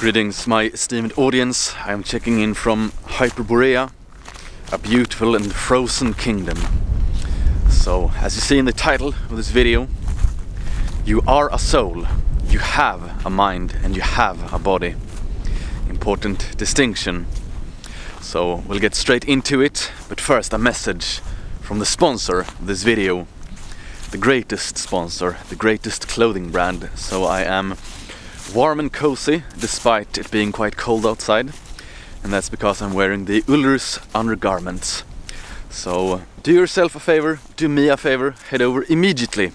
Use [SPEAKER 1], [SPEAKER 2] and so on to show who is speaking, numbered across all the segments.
[SPEAKER 1] Greetings, my esteemed audience. I am checking in from Hyperborea, a beautiful and frozen kingdom. So, as you see in the title of this video, you are a soul, you have a mind, and you have a body. Important distinction. So, we'll get straight into it, but first a message from the sponsor of this video. The greatest sponsor, the greatest clothing brand. So I am warm and cozy despite it being quite cold outside, and that's because I'm wearing the Ulrus undergarments. So do yourself a favor, do me a favor, head over immediately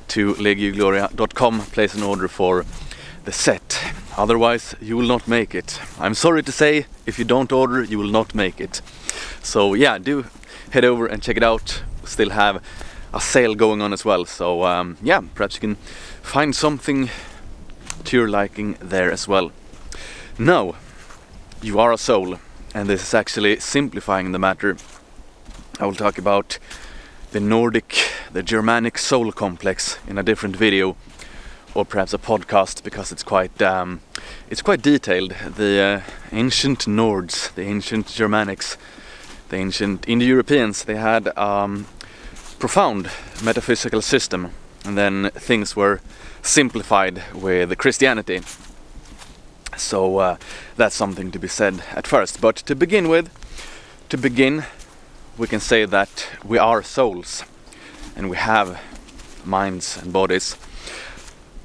[SPEAKER 1] to legiogloria.com, place an order for the set. Otherwise you will not make it. I'm sorry to say, if you don't order you will not make it. So yeah, do head over and check it out. We still have a sale going on as well, so yeah, perhaps you can find something to your liking there as well. Now, you are a soul, and this is actually simplifying the matter. I will talk about the Nordic, the Germanic soul complex in a different video, or perhaps a podcast, because it's quite detailed. The ancient Nords, the ancient Germanics, the ancient Indo-Europeans, they had profound metaphysical system, and then things were simplified with Christianity. So that's something to be said at first. But to begin, we can say that we are souls, and we have minds and bodies.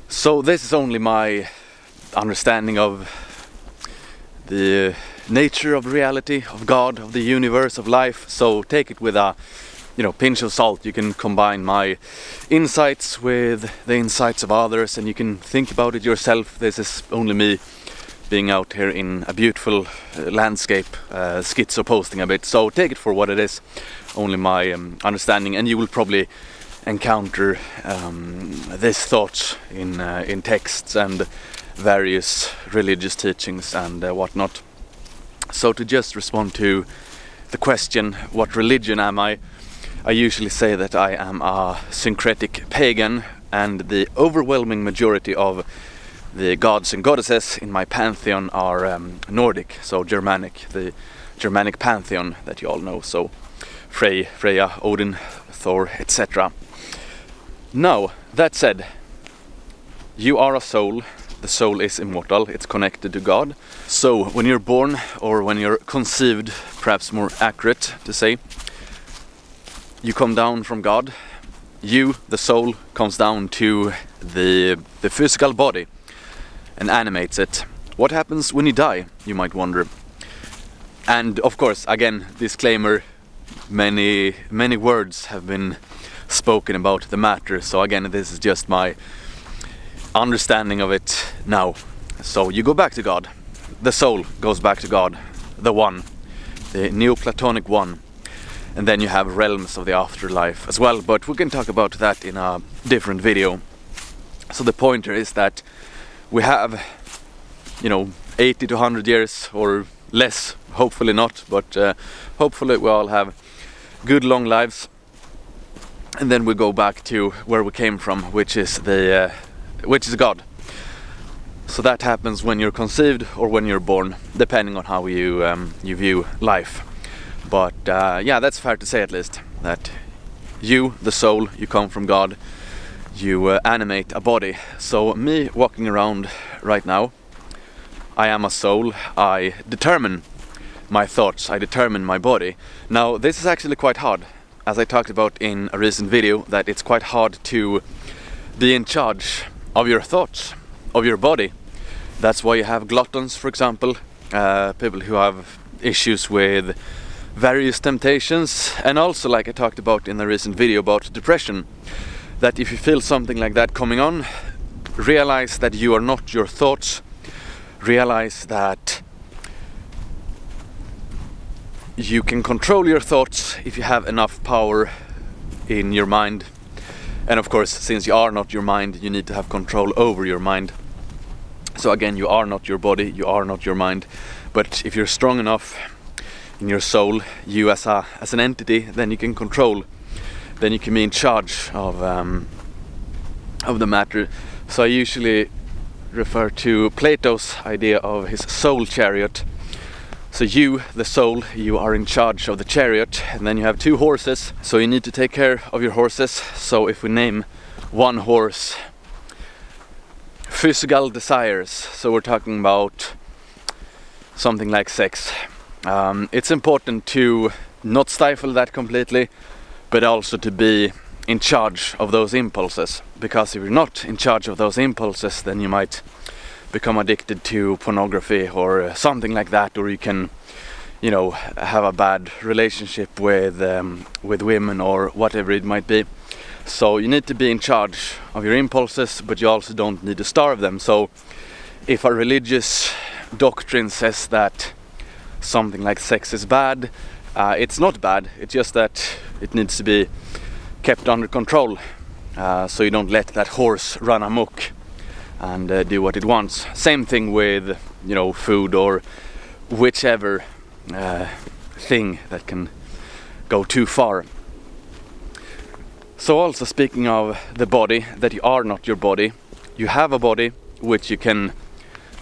[SPEAKER 1] So this is only my understanding of the nature of reality, of God, of the universe, of life. So take it with a pinch of salt. You can combine my insights with the insights of others, and you can think about it yourself. This is only me being out here in a beautiful landscape, schizo posting a bit. So take it for what it is, only my understanding, and you will probably encounter this thought in texts and various religious teachings and whatnot. So to just respond to the question, what religion am I usually say that I am a syncretic pagan, and the overwhelming majority of the gods and goddesses in my pantheon are Nordic, so Germanic, the Germanic pantheon that you all know, so Freya, Odin, Thor, etc. Now, that said, you are a soul. The soul is immortal, it's connected to God. So when you're born, or when you're conceived, perhaps more accurate to say, you come down from God. You, the soul, comes down to the physical body and animates it. What happens when you die, you might wonder. And of course, again, disclaimer, many words have been spoken about the matter. So again, this is just my understanding of it now. So you go back to God. The soul goes back to God, the One, the Neoplatonic One. And then you have realms of the afterlife as well, but we can talk about that in a different video. So the pointer is that we have 80 to 100 years or less, hopefully not, but hopefully we all have good long lives, and then we go back to where we came from, which is God. So that happens when you're conceived or when you're born, depending on how you view life. But yeah, that's fair to say at least, that you, the soul, you come from God, you animate a body. So me walking around right now, I am a soul, I determine my thoughts, I determine my body. Now this is actually quite hard, as I talked about in a recent video, that it's quite hard to be in charge of your thoughts, of your body. That's why you have gluttons, for example, people who have issues with various temptations, and also, like I talked about in the recent video about depression, that if you feel something like that coming on, realize that you are not your thoughts, realize that you can control your thoughts if you have enough power in your mind. And of course, since you are not your mind, you need to have control over your mind. So again, you are not your body, you are not your mind, but if you're strong enough in your soul, you as an entity, then you can control, then you can be in charge of the matter. So I usually refer to Plato's idea of his soul chariot. So you, the soul, you are in charge of the chariot, and then you have 2 horses, so you need to take care of your horses. So if we name one horse physical desires, so we're talking about something like sex, it's important to not stifle that completely, but also to be in charge of those impulses, because if you're not in charge of those impulses, then you might become addicted to pornography or something like that, or you can, you know, have a bad relationship with women or whatever it might be. So you need to be in charge of your impulses, but you also don't need to starve them. So if a religious doctrine says that something like sex is bad, it's not bad, it's just that it needs to be kept under control, so you don't let that horse run amok and do what it wants. Same thing with, you know, food or whichever thing that can go too far. So also, speaking of the body, that you are not your body. You have a body which you can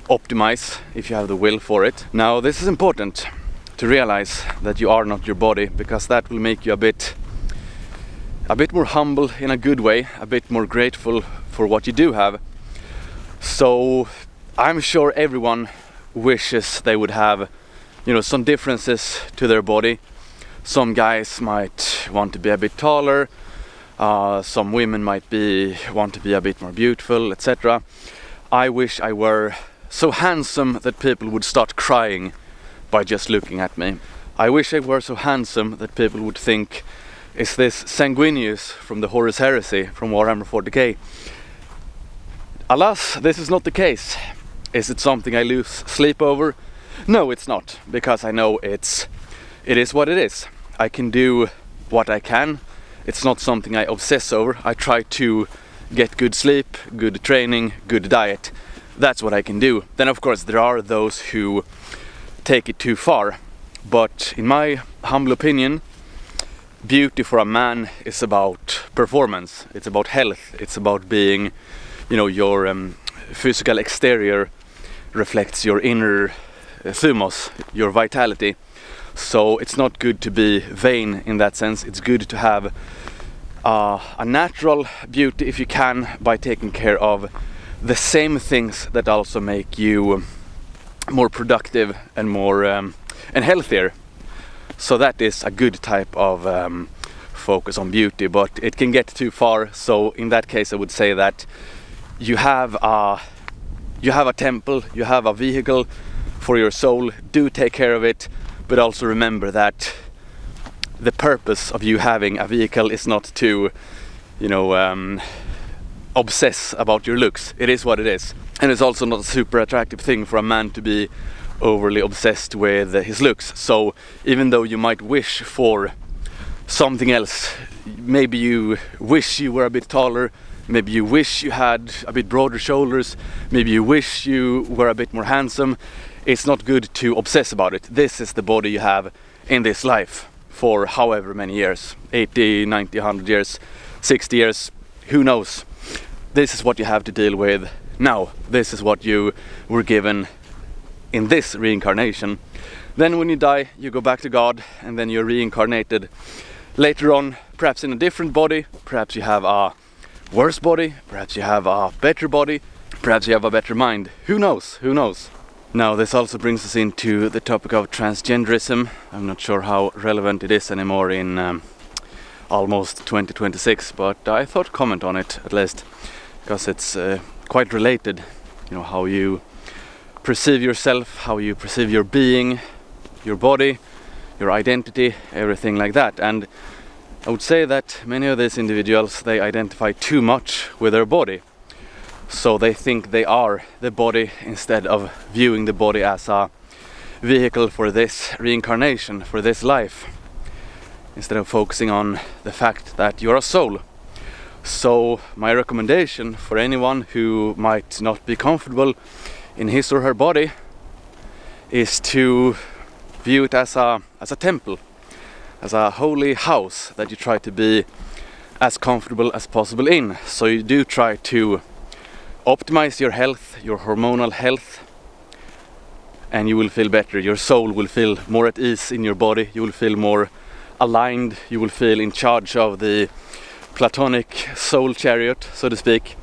[SPEAKER 1] optimize if you have the will for it. Now this is important to realize, that you are not your body, because that will make you a bit more humble in a good way, a bit more grateful for what you do have. So I'm sure everyone wishes they would have, you know, some differences to their body. Some guys might want to be a bit taller, some women might want to be a bit more beautiful, etc. I wish I were so handsome that people would start crying by just looking at me. I wish I were so handsome that people would think, is this Sanguinius from the Horus Heresy from Warhammer 40k? Alas, this is not the case. Is it something I lose sleep over? No, it's not, because I know it is what it is. I can do what I can. It's not something I obsess over. I try to get good sleep, good training, good diet. That's what I can do. Then of course there are those who take it too far. But in my humble opinion, beauty for a man is about performance. It's about health. It's about being, you know, your physical exterior reflects your inner thumos, your vitality. So it's not good to be vain in that sense. It's good to have a natural beauty if you can, by taking care of the same things that also make you more productive and more and healthier. So that is a good type of focus on beauty, but it can get too far. So in that case I would say that you have a temple, you have a vehicle for your soul. Do take care of it, but also remember that the purpose of you having a vehicle is not to, you know, obsess about your looks. It is what it is. And it's also not a super attractive thing for a man to be overly obsessed with his looks. So even though you might wish for something else, maybe you wish you were a bit taller, maybe you wish you had a bit broader shoulders, maybe you wish you were a bit more handsome, it's not good to obsess about it. This is the body you have in this life for however many years, 80, 90, 100 years, 60 years, who knows. This is what you have to deal with now. This is what you were given in this reincarnation. Then when you die, you go back to God, and then you're reincarnated later on, perhaps in a different body. Perhaps you have a worse body, perhaps you have a better body, perhaps you have a better mind. Who knows? Who knows? Now this also brings us into the topic of transgenderism. I'm not sure how relevant it is anymore in almost 2026, but I thought comment on it at least, because it's quite related. You know, how you perceive yourself, how you perceive your being, your body, your identity, everything like that. And I would say that many of these individuals, they identify too much with their body. So they think they are the body, instead of viewing the body as a vehicle for this reincarnation, for this life, instead of focusing on the fact that you're a soul. So my recommendation for anyone who might not be comfortable in his or her body is to view it as a temple, as a holy house that you try to be as comfortable as possible in. So you do try to optimize your health, your hormonal health, and you will feel better. Your soul will feel more at ease in your body. You will feel more aligned. You will feel in charge of the platonic soul chariot, so to speak.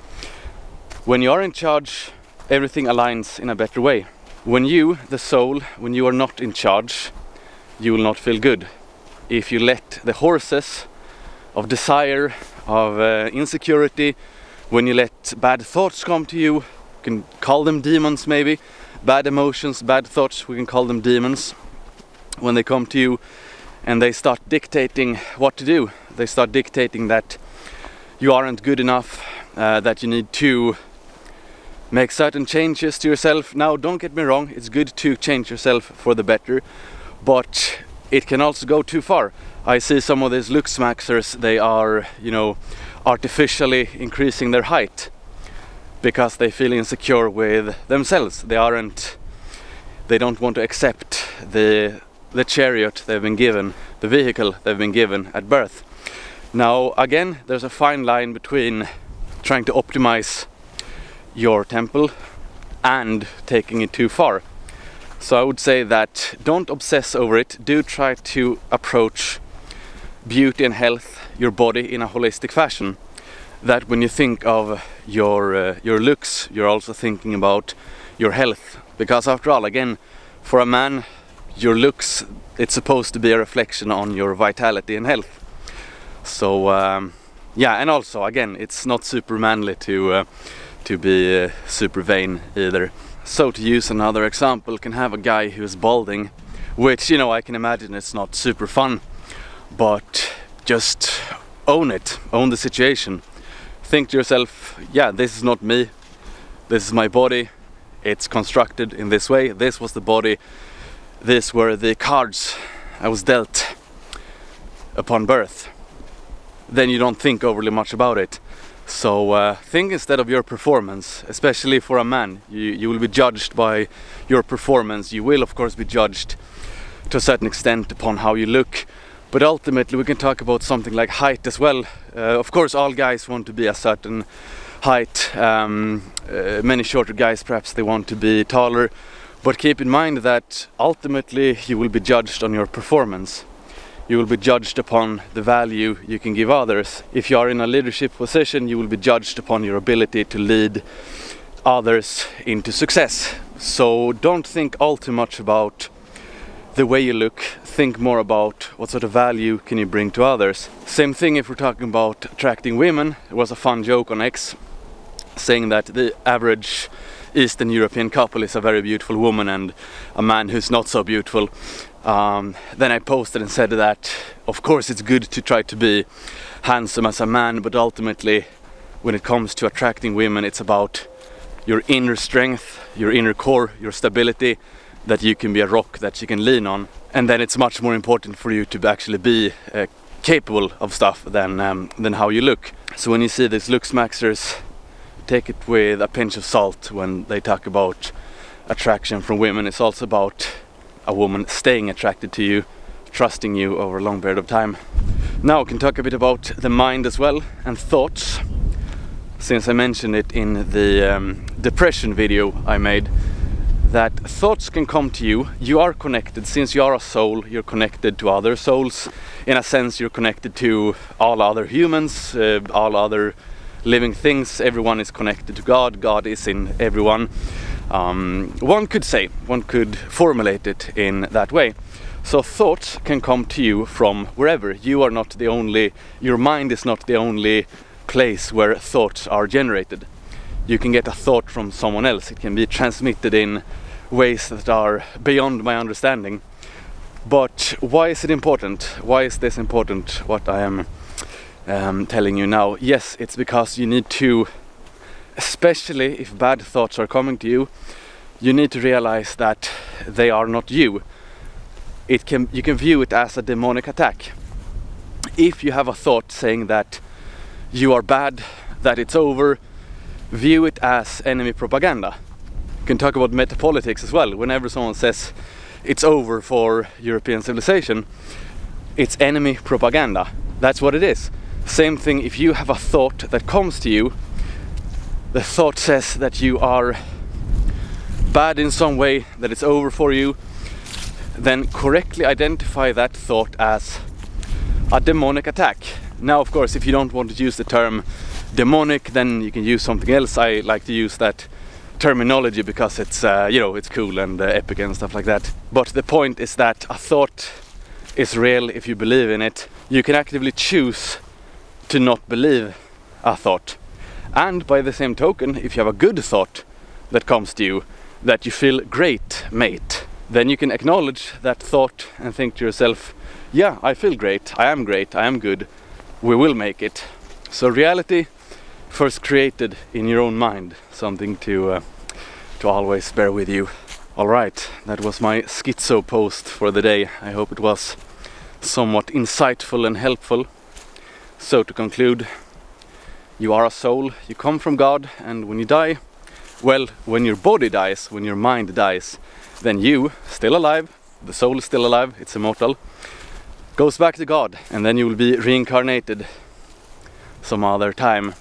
[SPEAKER 1] When you are in charge, everything aligns in a better way. When you, the soul, when you are not in charge, you will not feel good. If you let the horses of desire, of insecurity, when you let bad thoughts come to you, you can call them demons maybe, bad emotions, bad thoughts, we can call them demons. When they come to you and they start dictating what to do, they start dictating that you aren't good enough, that you need to make certain changes to yourself. Now, don't get me wrong, it's good to change yourself for the better, but it can also go too far. I see some of these look smaxers, they are, artificially increasing their height because they feel insecure with themselves. They don't want to accept the chariot they've been given, the vehicle they've been given at birth. Now, again, there's a fine line between trying to optimize your temple and taking it too far. So I would say that don't obsess over it. Do try to approach beauty and health, your body, in a holistic fashion. That when you think of your looks, you're also thinking about your health. Because after all, again, for a man, your looks, it's supposed to be a reflection on your vitality and health. So and also, again, it's not super manly to be super vain either. So to use another example, can have a guy who's balding, which, I can imagine it's not super fun, but just own it, own the situation. Think to yourself, this is not me, this is my body, it's constructed in this way, this was the body, these were the cards I was dealt upon birth. Then you don't think overly much about it. So think instead of your performance, especially for a man. You will be judged by your performance. You will of course be judged to a certain extent upon how you look, but ultimately we can talk about something like height as well. Of course all guys want to be a certain height, many shorter guys perhaps they want to be taller, but keep in mind that ultimately you will be judged on your performance. You will be judged upon the value you can give others. If you are in a leadership position, you will be judged upon your ability to lead others into success. So don't think all too much about the way you look. Think more about what sort of value can you bring to others. Same thing if we're talking about attracting women. There was a fun joke on X saying that the average Eastern European couple is a very beautiful woman and a man who's not so beautiful. Then I posted and said that of course it's good to try to be handsome as a man, but ultimately when it comes to attracting women, it's about your inner strength, your inner core, your stability, that you can be a rock that you can lean on. And then it's much more important for you to actually be capable of stuff than how you look. So when you see these look smaxers, take it with a pinch of salt when they talk about attraction from women. It's also about a woman staying attracted to you, trusting you over a long period of time. Now we can talk a bit about the mind as well, and thoughts. Since I mentioned it in the depression video I made, that thoughts can come to you. You are connected. Since you are a soul, you're connected to other souls. In a sense, you're connected to all other humans, all other living things. Everyone is connected to God. God is in everyone. One could formulate it in that way. So thoughts can come to you from wherever. Your mind is not the only place where thoughts are generated. You can get a thought from someone else. It can be transmitted in ways that are beyond my understanding. But why is it important? Why is this important, what I am telling you now? Yes, it's because you need to, especially if bad thoughts are coming to you, you need to realize that they are not you. You can view it as a demonic attack. If you have a thought saying that you are bad, that it's over, view it as enemy propaganda. You can talk about metapolitics as well. Whenever someone says it's over for European civilization, it's enemy propaganda. That's what it is. Same thing if you have a thought that comes to you, the thought says that you are bad in some way, that it's over for you, then correctly identify that thought as a demonic attack. Now, of course, if you don't want to use the term demonic, then you can use something else. I like to use that terminology because it's it's cool and epic and stuff like that. But the point is that a thought is real if you believe in it. You can actively choose to not believe a thought. And by the same token, if you have a good thought that comes to you, that you feel great, mate, then you can acknowledge that thought and think to yourself, yeah, I feel great, I am good, we will make it. So reality first created in your own mind, something to always bear with you. Alright, that was my schizo post for the day. I hope it was somewhat insightful and helpful. So to conclude, you are a soul, you come from God, and when you die, well, when your body dies, when your mind dies, then you, still alive, the soul is still alive, it's immortal, goes back to God, and then you will be reincarnated some other time.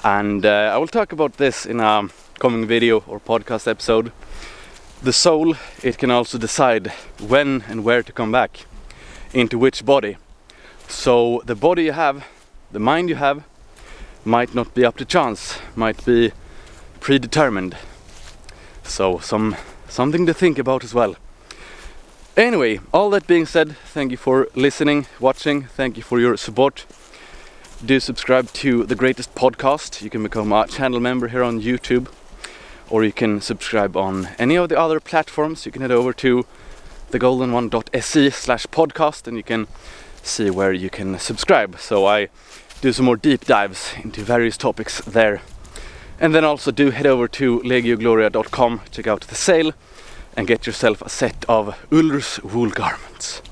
[SPEAKER 1] And I will talk about this in a coming video or podcast episode. The soul, it can also decide when and where to come back, into which body. So the body you have, the mind you have, might not be up to chance, might be predetermined. So something to think about as well. Anyway, all that being said, thank you for listening, watching, thank you for your support. Do subscribe to The Greatest Podcast. You can become a channel member here on YouTube, or you can subscribe on any of the other platforms. You can head over to thegoldenone.se/podcast and you can see where you can subscribe. So I do some more deep dives into various topics there. And then also do head over to legiogloria.com, check out the sale, and get yourself a set of Ulr's wool garments.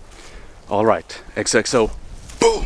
[SPEAKER 1] Alright, XOXO, boom!